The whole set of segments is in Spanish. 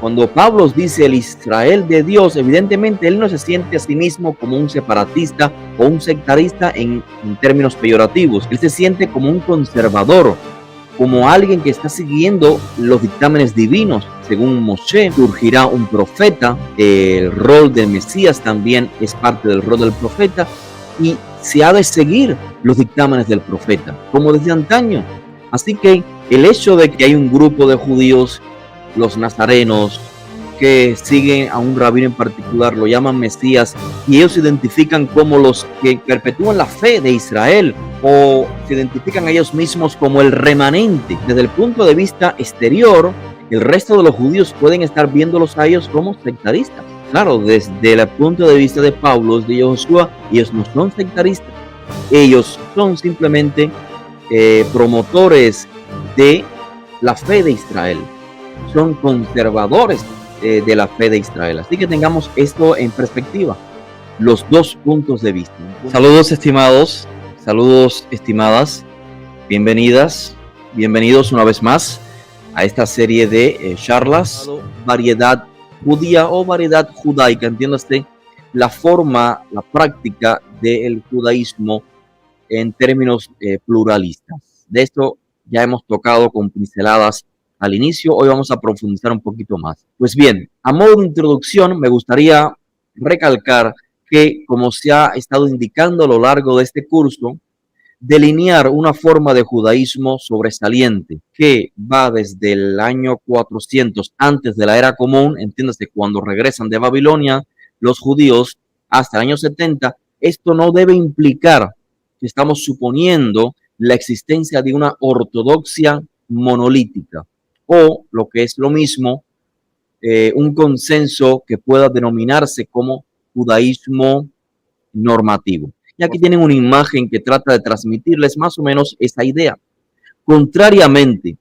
Cuando Pablo dice el Israel de Dios, evidentemente él no se siente a sí mismo como un separatista o un sectarista en términos peyorativos. Él se siente como un conservador, como alguien que está siguiendo los dictámenes divinos. Según Moshe, surgirá un profeta. El rol del Mesías también es parte del rol del profeta y se ha de seguir los dictámenes del profeta, como desde antaño. Así que el hecho de que hay un grupo de judíos, los nazarenos, que siguen a un rabino en particular, lo llaman Mesías, y ellos se identifican como los que perpetúan la fe de Israel, o se identifican a ellos mismos como el remanente. Desde el punto de vista exterior, el resto de los judíos pueden estar viéndolos a ellos como sectaristas. Claro, desde el punto de vista de Pablo, de Josué, ellos no son sectaristas. Ellos son simplemente promotores de la fe de Israel. Son conservadores de la fe de Israel. Así que tengamos esto en perspectiva, los dos puntos de vista. Saludos estimados, saludos estimadas, bienvenidas, bienvenidos una vez más a esta serie de charlas, variedad judía o variedad judaica, entiéndase la forma, la práctica del judaísmo en términos pluralistas. De esto ya hemos tocado con pinceladas al inicio, hoy vamos a profundizar un poquito más. Pues bien, a modo de introducción me gustaría recalcar que, como se ha estado indicando a lo largo de este curso, delinear una forma de judaísmo sobresaliente que va desde el año 400 antes de la era común, entiéndase, cuando regresan de Babilonia los judíos, hasta el año 70, esto no debe implicar que estamos suponiendo la existencia de una ortodoxia monolítica, o lo que es lo mismo, un consenso que pueda denominarse como judaísmo normativo. Y aquí tienen una imagen que trata de transmitirles más o menos esa idea. Contrariamente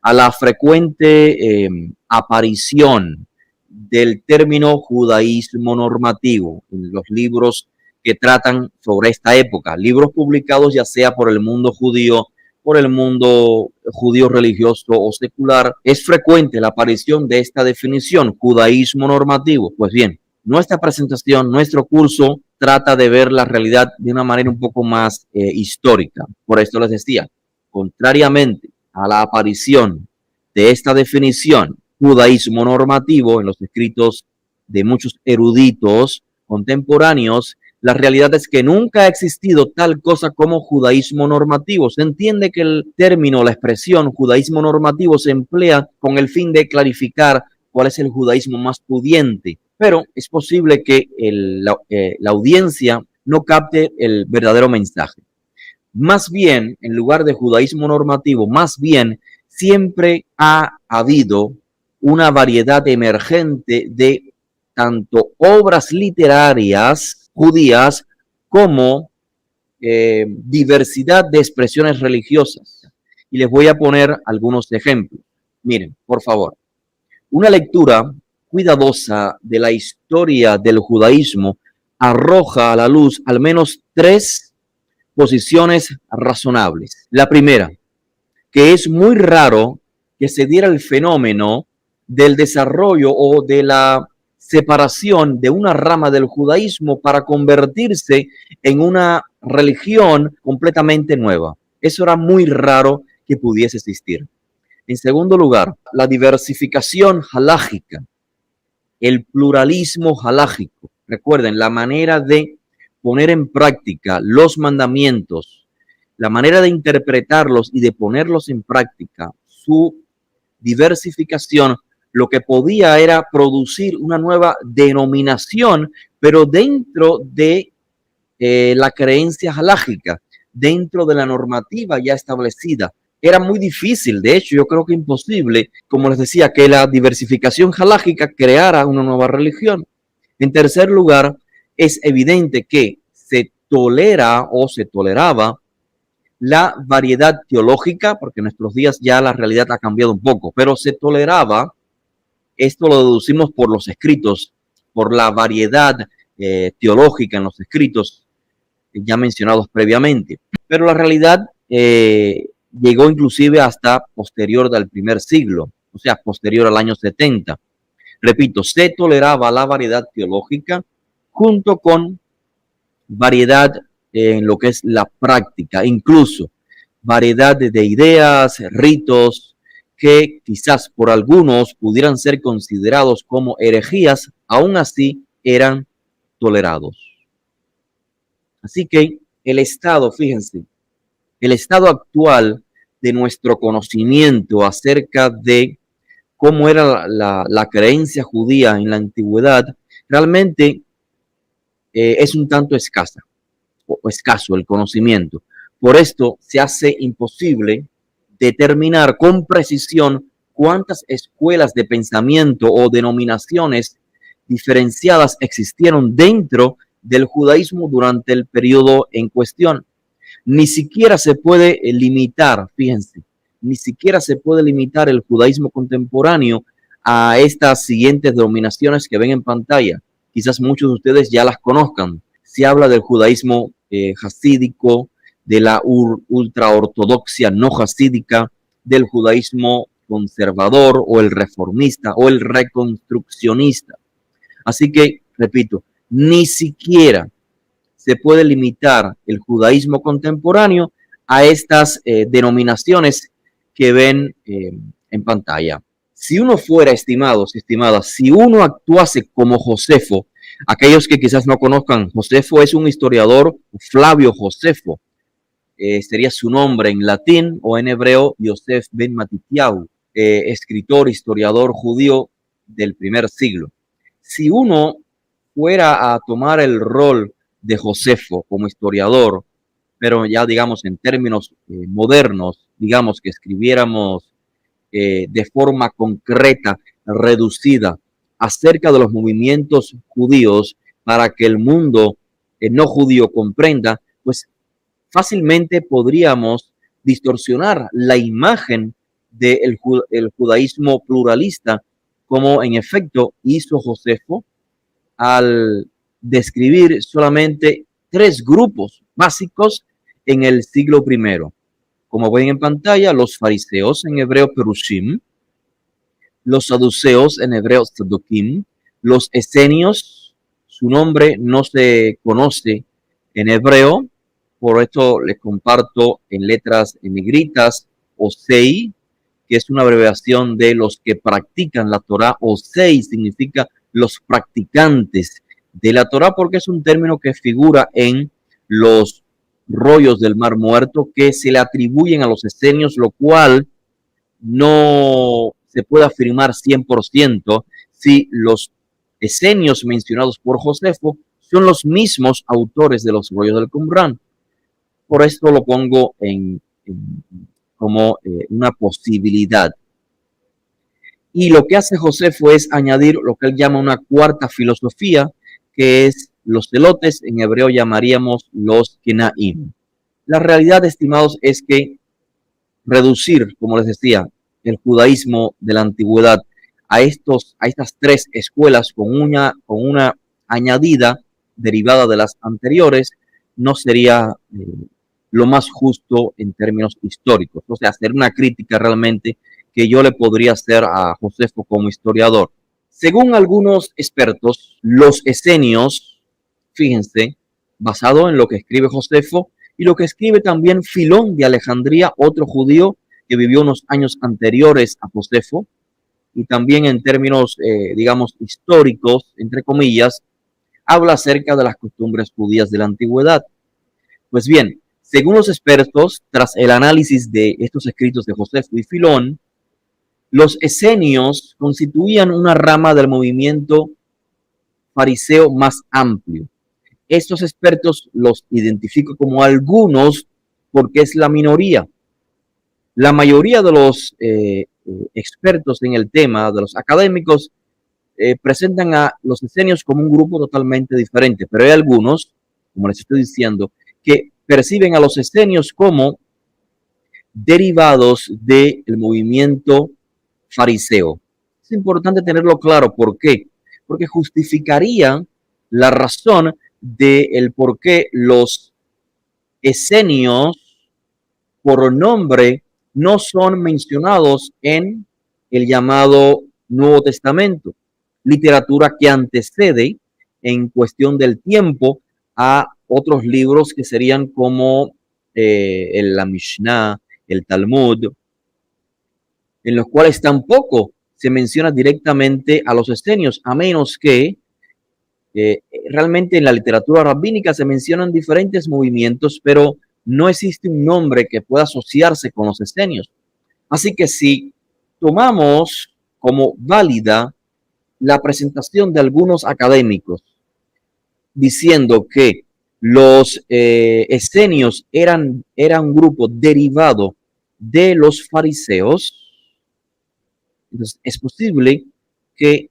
a la frecuente aparición del término judaísmo normativo en los libros que tratan sobre esta época, libros publicados ya sea por el mundo judío, por el mundo judío religioso o secular, es frecuente la aparición de esta definición, judaísmo normativo. Pues bien, nuestra presentación, nuestro curso trata de ver la realidad de una manera un poco más histórica. Por esto les decía, contrariamente a la aparición de esta definición, judaísmo normativo, en los escritos de muchos eruditos contemporáneos, la realidad es que nunca ha existido tal cosa como judaísmo normativo. Se entiende que el término, la expresión judaísmo normativo se emplea con el fin de clarificar cuál es el judaísmo más pudiente, pero es posible que la audiencia no capte el verdadero mensaje. Más bien, en lugar de judaísmo normativo, más bien siempre ha habido una variedad emergente de tanto obras literarias judías como diversidad de expresiones religiosas. Y les voy a poner algunos ejemplos. Miren, por favor, una lectura cuidadosa de la historia del judaísmo arroja a la luz al menos tres posiciones razonables. La primera, que es muy raro que se diera el fenómeno del desarrollo o de la separación de una rama del judaísmo para convertirse en una religión completamente nueva. Eso era muy raro que pudiese existir. En segundo lugar, la diversificación halágica, el pluralismo halágico. Recuerden, la manera de poner en práctica los mandamientos, la manera de interpretarlos y de ponerlos en práctica, su diversificación, lo que podía era producir una nueva denominación, pero dentro de la creencia halágica, dentro de la normativa ya establecida. Era muy difícil, de hecho, yo creo que imposible, como les decía, que la diversificación halágica creara una nueva religión. En tercer lugar, es evidente que se tolera o se toleraba la variedad teológica, porque en nuestros días ya la realidad ha cambiado un poco, pero se toleraba, esto lo deducimos por los escritos, por la variedad teológica en los escritos ya mencionados previamente. Pero la realidad llegó inclusive hasta posterior del primer siglo, o sea, posterior al año 70. Repito, se toleraba la variedad teológica junto con variedad en lo que es la práctica, incluso variedad de ideas, ritos, que quizás por algunos pudieran ser considerados como herejías, aún así eran tolerados. Así que el estado, fíjense, el estado actual de nuestro conocimiento acerca de cómo era la creencia judía en la antigüedad, realmente es un tanto escasa o escaso el conocimiento. Por esto se hace imposible determinar con precisión cuántas escuelas de pensamiento o denominaciones diferenciadas existieron dentro del judaísmo durante el periodo en cuestión. Ni siquiera se puede limitar, fíjense, ni siquiera se puede limitar el judaísmo contemporáneo a estas siguientes denominaciones que ven en pantalla. Quizás muchos de ustedes ya las conozcan. Se habla del judaísmo hasídico, de la ultraortodoxia no hasídica, del judaísmo conservador o el reformista o el reconstruccionista. Así que, repito, ni siquiera se puede limitar el judaísmo contemporáneo a estas denominaciones que ven en pantalla. Si uno fuera, estimados, estimadas, si uno actuase como Josefo, aquellos que quizás no conozcan, Josefo es un historiador, Flavio Josefo, sería su nombre en latín, o en hebreo, Yosef ben Matityahu, escritor, historiador judío del primer siglo. Si uno fuera a tomar el rol de Josefo como historiador, pero ya digamos en términos modernos, digamos que escribiéramos de forma concreta, reducida, acerca de los movimientos judíos para que el mundo no judío comprenda, pues fácilmente podríamos distorsionar la imagen del judaísmo pluralista, como en efecto hizo Josefo al describir solamente tres grupos básicos en el siglo I. Como ven en pantalla, los fariseos, en hebreo perushim, los saduceos, en hebreo sadukim, los esenios, su nombre no se conoce en hebreo, por esto les comparto en letras en negritas, Osei, que es una abreviación de los que practican la Torah. Osei significa los practicantes de la Torah, porque es un término que figura en los rollos del Mar Muerto que se le atribuyen a los esenios, lo cual no se puede afirmar 100% si los esenios mencionados por Josefo son los mismos autores de los rollos del Qumran. Por esto lo pongo como una posibilidad. Y lo que hace Josefo es añadir lo que él llama una cuarta filosofía, que es los celotes, en hebreo llamaríamos los kenaim. La realidad, estimados, es que reducir, como les decía, el judaísmo de la antigüedad a estas tres escuelas con una añadida derivada de las anteriores no sería lo más justo en términos históricos. O sea, hacer una crítica realmente que yo le podría hacer a Josefo como historiador. Según algunos expertos, los esenios, fíjense, basado en lo que escribe Josefo y lo que escribe también Filón de Alejandría, otro judío que vivió unos años anteriores a Josefo, y también en términos, digamos, históricos, entre comillas, habla acerca de las costumbres judías de la antigüedad. Pues bien, según los expertos, tras el análisis de estos escritos de Josefo y Filón, los esenios constituían una rama del movimiento fariseo más amplio. Estos expertos los identifico como algunos porque es la minoría. La mayoría de los expertos en el tema, de los académicos, presentan a los esenios como un grupo totalmente diferente, pero hay algunos, como les estoy diciendo, que perciben a los esenios como derivados del movimiento fariseo. Es importante tenerlo claro. ¿Por qué? Porque justificaría la razón del por qué los esenios por nombre no son mencionados en el llamado Nuevo Testamento, literatura que antecede en cuestión del tiempo a otros libros que serían como la Mishnah, el Talmud, en los cuales tampoco se menciona directamente a los esenios, a menos que realmente en la literatura rabínica se mencionan diferentes movimientos, pero no existe un nombre que pueda asociarse con los esenios. Así que si tomamos como válida la presentación de algunos académicos diciendo que los esenios eran un grupo derivado de los fariseos, entonces es posible que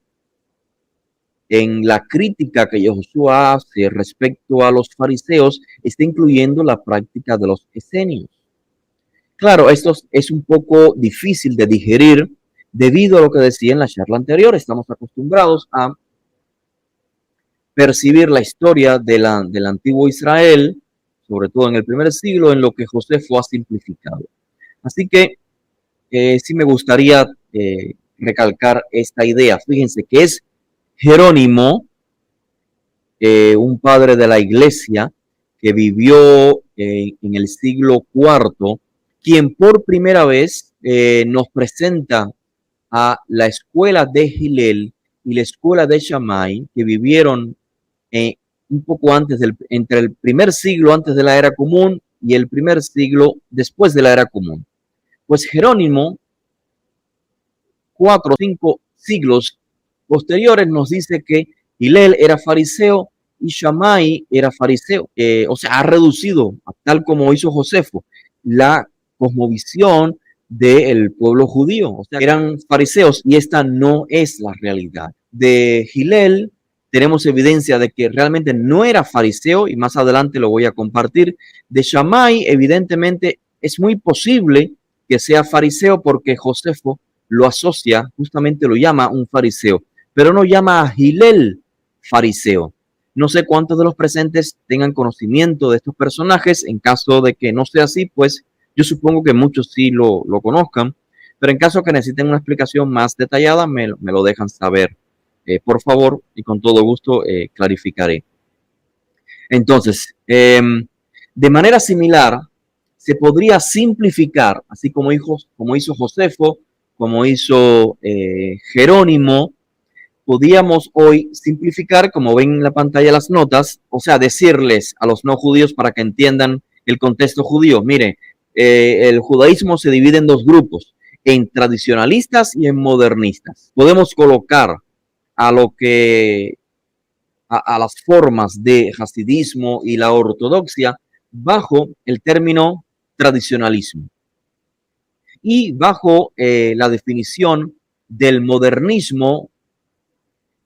en la crítica que Yoshua hace respecto a los fariseos esté incluyendo la práctica de los esenios. Claro, esto es un poco difícil de digerir debido a lo que decía en la charla anterior. Estamos acostumbrados a percibir la historia del antiguo Israel, sobre todo en el primer siglo, en lo que Josefo ha simplificado. Así que sí me gustaría recalcar esta idea. Fíjense que es Jerónimo, un padre de la iglesia que vivió en el siglo IV, quien por primera vez nos presenta a la escuela de Hillel y la escuela de Shammai, que vivieron un poco antes entre el primer siglo antes de la era común y el primer siglo después de la era común. Pues Jerónimo, 4 o 5 siglos posteriores, nos dice que Hillel era fariseo y Shammai era fariseo. O sea, ha reducido, tal como hizo Josefo, la cosmovisión del pueblo judío. O sea, eran fariseos y esta no es la realidad. De Hillel tenemos evidencia de que realmente no era fariseo y más adelante lo voy a compartir. De Shammai, evidentemente, es muy posible que sea fariseo porque Josefo lo asocia, justamente lo llama un fariseo, pero no llama a Hillel fariseo. No sé cuántos de los presentes tengan conocimiento de estos personajes. En caso de que no sea así, pues yo supongo que muchos sí lo conozcan, pero en caso que necesiten una explicación más detallada, me lo dejan saber, por favor, y con todo gusto clarificaré. Entonces, de manera similar, se podría simplificar, así como hizo Josefo, como hizo Jerónimo, podríamos hoy simplificar, como ven en la pantalla las notas, o sea, decirles a los no judíos para que entiendan el contexto judío. Mire, el judaísmo se divide en dos grupos, en tradicionalistas y en modernistas. Podemos colocar a las formas de hasidismo y la ortodoxia bajo el término tradicionalismo y bajo la definición del modernismo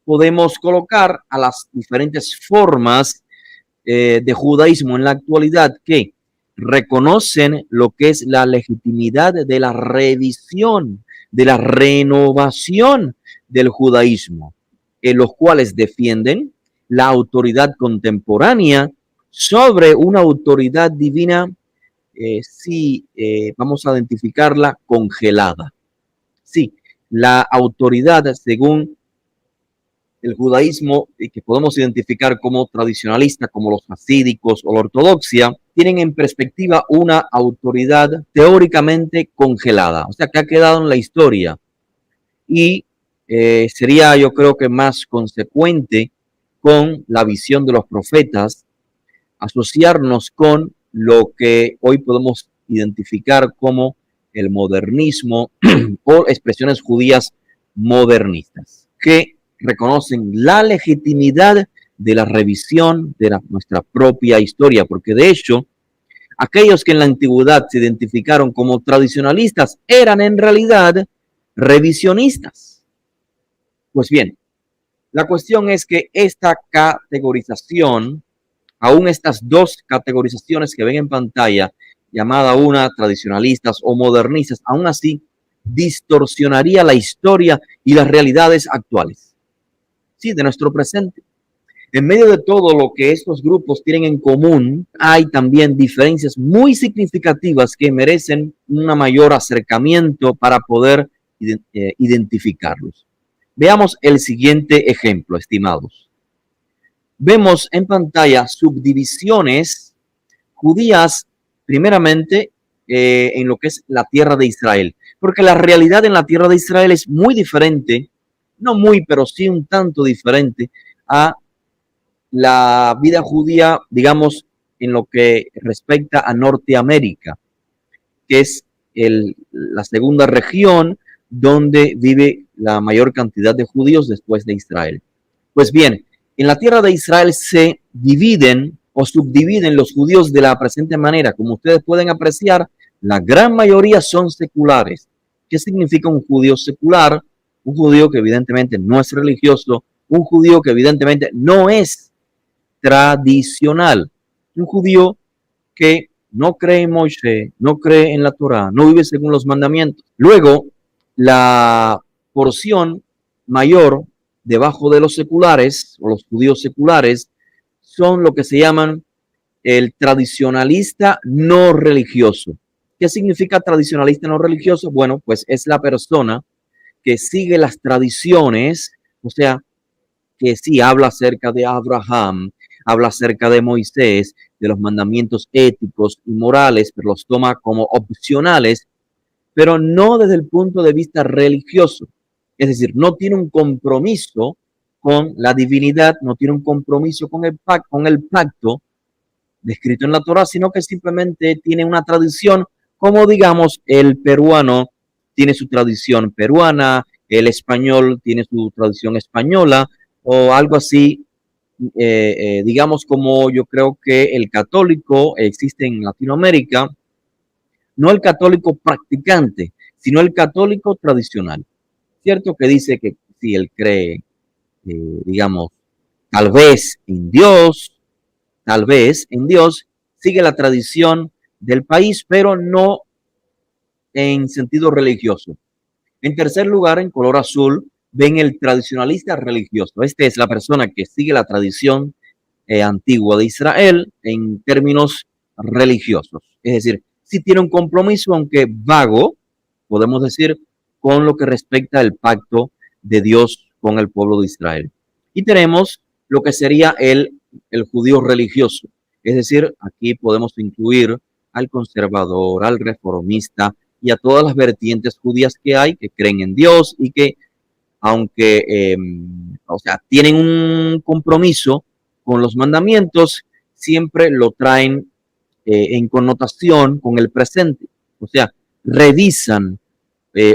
podemos colocar a las diferentes formas de judaísmo en la actualidad que reconocen lo que es la legitimidad de la revisión, de la renovación del judaísmo, en los cuales defienden la autoridad contemporánea sobre una autoridad divina, vamos a identificarla congelada. Sí, la autoridad según el judaísmo, que podemos identificar como tradicionalista, como los hasídicos o la ortodoxia, tienen en perspectiva una autoridad teóricamente congelada, o sea, que ha quedado en la historia. Y sería, yo creo que más consecuente con la visión de los profetas, asociarnos con lo que hoy podemos identificar como el modernismo o expresiones judías modernistas, que reconocen la legitimidad de la revisión de nuestra propia historia, porque de hecho, aquellos que en la antigüedad se identificaron como tradicionalistas eran en realidad revisionistas. Pues bien, la cuestión es que esta categorización, aún estas dos categorizaciones que ven en pantalla, llamada una tradicionalistas o modernistas, aún así distorsionaría la historia y las realidades actuales. Sí, de nuestro presente. En medio de todo lo que estos grupos tienen en común, hay también diferencias muy significativas que merecen un mayor acercamiento para poder identificarlos. Veamos el siguiente ejemplo, estimados. Vemos en pantalla subdivisiones judías, primeramente en lo que es la tierra de Israel, porque la realidad en la tierra de Israel es muy diferente, no muy, pero sí un tanto diferente a la vida judía, digamos, en lo que respecta a Norteamérica, que es la segunda región donde vive la mayor cantidad de judíos después de Israel. Pues bien, en la tierra de Israel se dividen o subdividen los judíos de la presente manera. Como ustedes pueden apreciar, la gran mayoría son seculares. ¿Qué significa un judío secular? Un judío que evidentemente no es religioso, un judío que evidentemente no es tradicional, un judío que no cree en Moisés, no cree en la Torá, no vive según los mandamientos. Luego, la porción mayor debajo de los seculares o los judíos seculares son lo que se llaman el tradicionalista no religioso. ¿Qué significa tradicionalista no religioso? Bueno, pues es la persona que sigue las tradiciones, o sea, que sí habla acerca de Abraham, habla acerca de Moisés, de los mandamientos éticos y morales, pero los toma como opcionales, pero no desde el punto de vista religioso. Es decir, no tiene un compromiso con la divinidad, no tiene un compromiso con el pacto descrito en la Torah, sino que simplemente tiene una tradición, como digamos el peruano tiene su tradición peruana, el español tiene su tradición española, o algo así, digamos como yo creo que el católico existe en Latinoamérica, no el católico practicante, sino el católico tradicional. Cierto que dice que si él cree, digamos, tal vez en Dios, tal vez en Dios, sigue la tradición del país, pero no en sentido religioso. En tercer lugar, en color azul, ven el tradicionalista religioso. Este es la persona que sigue la tradición antigua de Israel en términos religiosos. Es decir, si tiene un compromiso, aunque vago, podemos decir, con lo que respecta al pacto de Dios con el pueblo de Israel. Y tenemos lo que sería el judío religioso. Es decir, aquí podemos incluir al conservador, al reformista y a todas las vertientes judías que hay, que creen en Dios y que, aunque, o sea, tienen un compromiso con los mandamientos, siempre lo traen en connotación con el presente. O sea, revisan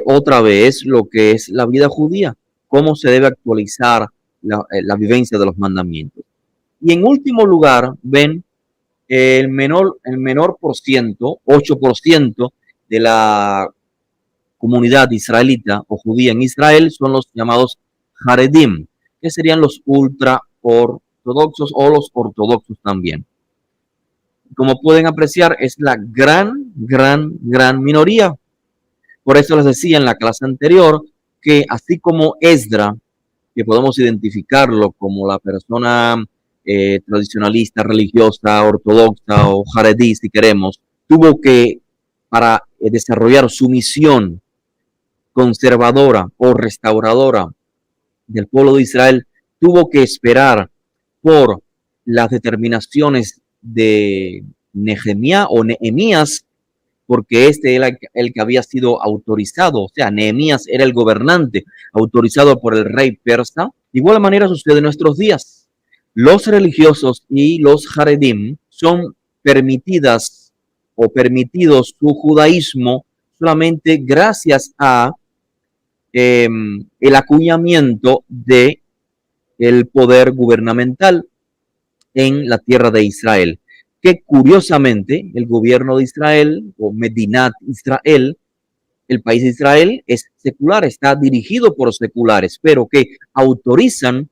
otra vez lo que es la vida judía, cómo se debe actualizar la vivencia de los mandamientos. Y en último lugar, ven el menor por ciento, 8% de la comunidad israelita o judía en Israel son los llamados Haredim, que serían los ultra ortodoxos o los ortodoxos también. Como pueden apreciar, es la gran minoría. Por eso les decía en la clase anterior que así como Esdra, que podemos identificarlo como la persona tradicionalista, religiosa, ortodoxa o jaredí, si queremos, tuvo que, para desarrollar su misión conservadora o restauradora del pueblo de Israel, tuvo que esperar por las determinaciones de Nehemías o Nehemías, porque este era el que había sido autorizado, o sea, Nehemías era el gobernante autorizado por el rey persa. De igual manera sucede en nuestros días. Los religiosos y los Haredim son permitidas o permitidos su judaísmo solamente gracias a el acuñamiento de el poder gubernamental en la tierra de Israel, que curiosamente el gobierno de Israel o Medinat Israel, el país de Israel es secular, está dirigido por seculares, pero que autorizan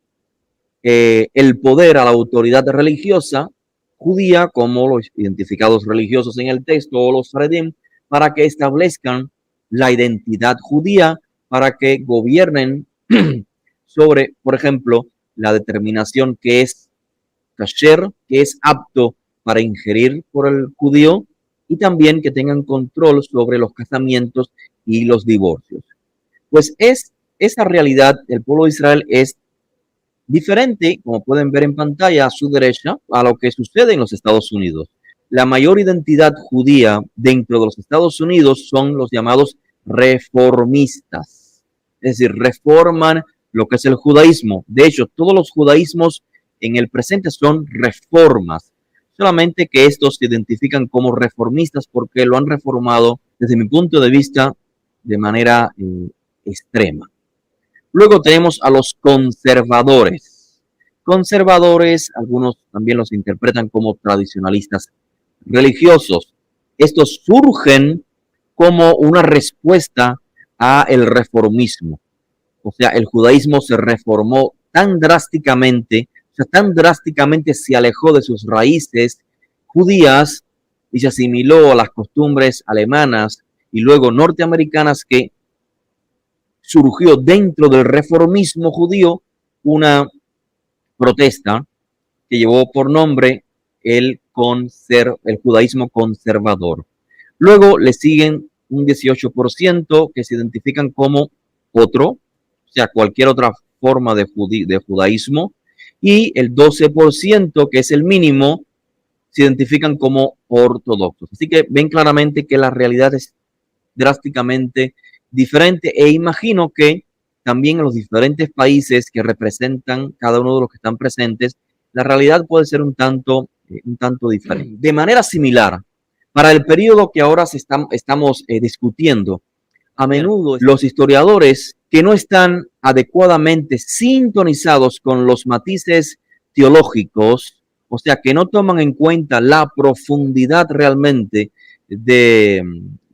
el poder a la autoridad religiosa judía, como los identificados religiosos en el texto o los Haredim, para que establezcan la identidad judía, para que gobiernen sobre, por ejemplo, la determinación que es kasher, que es apto para ingerir por el judío, y también que tengan control sobre los casamientos y los divorcios. Pues esa realidad del pueblo de Israel es diferente, como pueden ver en pantalla a su derecha, a lo que sucede en los Estados Unidos. La mayor identidad judía dentro de los Estados Unidos son los llamados reformistas. Es decir, reforman lo que es el judaísmo. De hecho, todos los judaísmos en el presente son reformas. Solamente que estos se identifican como reformistas porque lo han reformado, desde mi punto de vista, de manera extrema. Luego tenemos a los conservadores. Conservadores, algunos también los interpretan como tradicionalistas religiosos. Estos surgen como una respuesta a el reformismo. O sea, el judaísmo se reformó tan drásticamente, o sea, tan drásticamente se alejó de sus raíces judías y se asimiló a las costumbres alemanas y luego norteamericanas, que surgió dentro del reformismo judío una protesta que llevó por nombre el judaísmo conservador. Luego le siguen un 18% que se identifican como otro, o sea, cualquier otra forma de judaísmo, y el 12%, que es el mínimo, se identifican como ortodoxos. Así que ven claramente que la realidad es drásticamente diferente, e imagino que también en los diferentes países que representan cada uno de los que están presentes, la realidad puede ser un tanto diferente. De manera similar, para el periodo que ahora estamos discutiendo, a menudo los historiadores que no están adecuadamente sintonizados con los matices teológicos, o sea, que no toman en cuenta la profundidad realmente de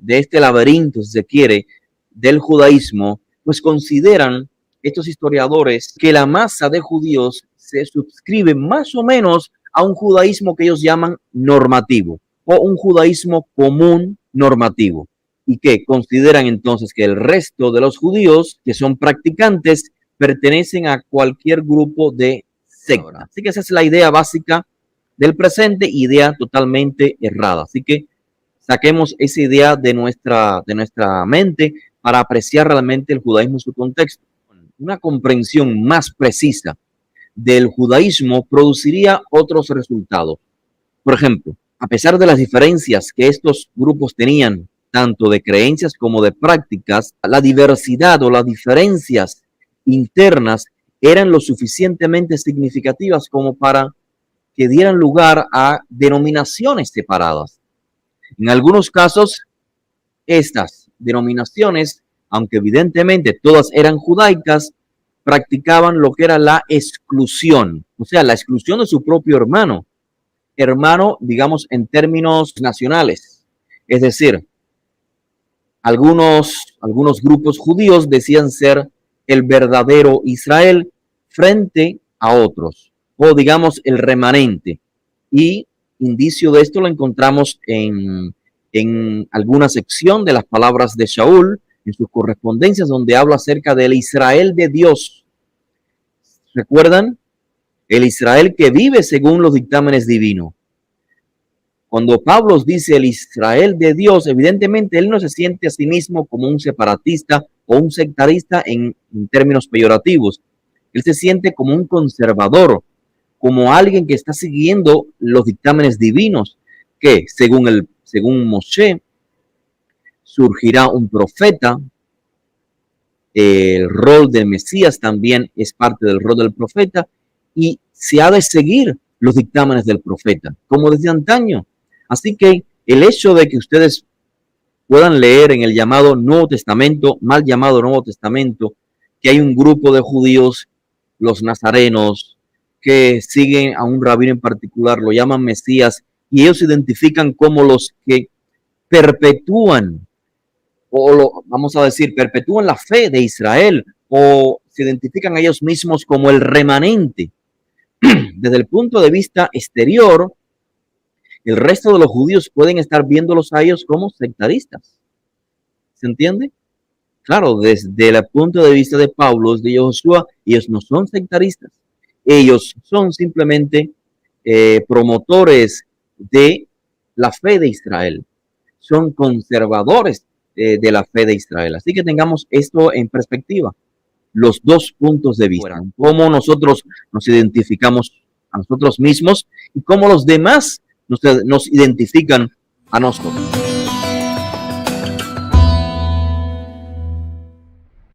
este laberinto, si se quiere, del judaísmo, pues consideran estos historiadores que la masa de judíos se suscribe más o menos a un judaísmo que ellos llaman normativo, o un judaísmo común normativo, y que consideran entonces que el resto de los judíos que son practicantes pertenecen a cualquier grupo de secta. Así que esa es la idea básica del presente, idea totalmente errada. Así que saquemos esa idea de nuestra mente para apreciar realmente el judaísmo en su contexto. Una comprensión más precisa del judaísmo produciría otros resultados. Por ejemplo, a pesar de las diferencias que estos grupos tenían, tanto de creencias como de prácticas, la diversidad o las diferencias internas eran lo suficientemente significativas como para que dieran lugar a denominaciones separadas. En algunos casos, estas denominaciones, aunque evidentemente todas eran judaicas, practicaban lo que era la exclusión, o sea, la exclusión de su propio hermano, digamos, en términos nacionales. Es decir, algunos grupos judíos decían ser el verdadero Israel frente a otros, o digamos el remanente. Y indicio de esto lo encontramos en alguna sección de las palabras de Shaul, en sus correspondencias, donde habla acerca del Israel de Dios. ¿Recuerdan? El Israel que vive según los dictámenes divinos. Cuando Pablo dice el Israel de Dios, evidentemente él no se siente a sí mismo como un separatista o un sectarista en términos peyorativos. Él se siente como un conservador, como alguien que está siguiendo los dictámenes divinos, que según Moshe surgirá un profeta. El rol del Mesías también es parte del rol del profeta, y se ha de seguir los dictámenes del profeta, como desde antaño. Así que el hecho de que ustedes puedan leer en el llamado Nuevo Testamento, mal llamado Nuevo Testamento, que hay un grupo de judíos, los nazarenos, que siguen a un rabino en particular, lo llaman Mesías, y ellos se identifican como los que perpetúan, vamos a decir, perpetúan la fe de Israel, o se identifican a ellos mismos como el remanente. Desde el punto de vista exterior, el resto de los judíos pueden estar viéndolos a ellos como sectaristas. ¿Se entiende? Claro, desde el punto de vista de Pablo, de Josué, ellos no son sectaristas. Ellos son simplemente promotores de la fe de Israel. Son conservadores de la fe de Israel. Así que tengamos esto en perspectiva, los dos puntos de vista, cómo nosotros nos identificamos a nosotros mismos y cómo los demás nos identifican a nosotros.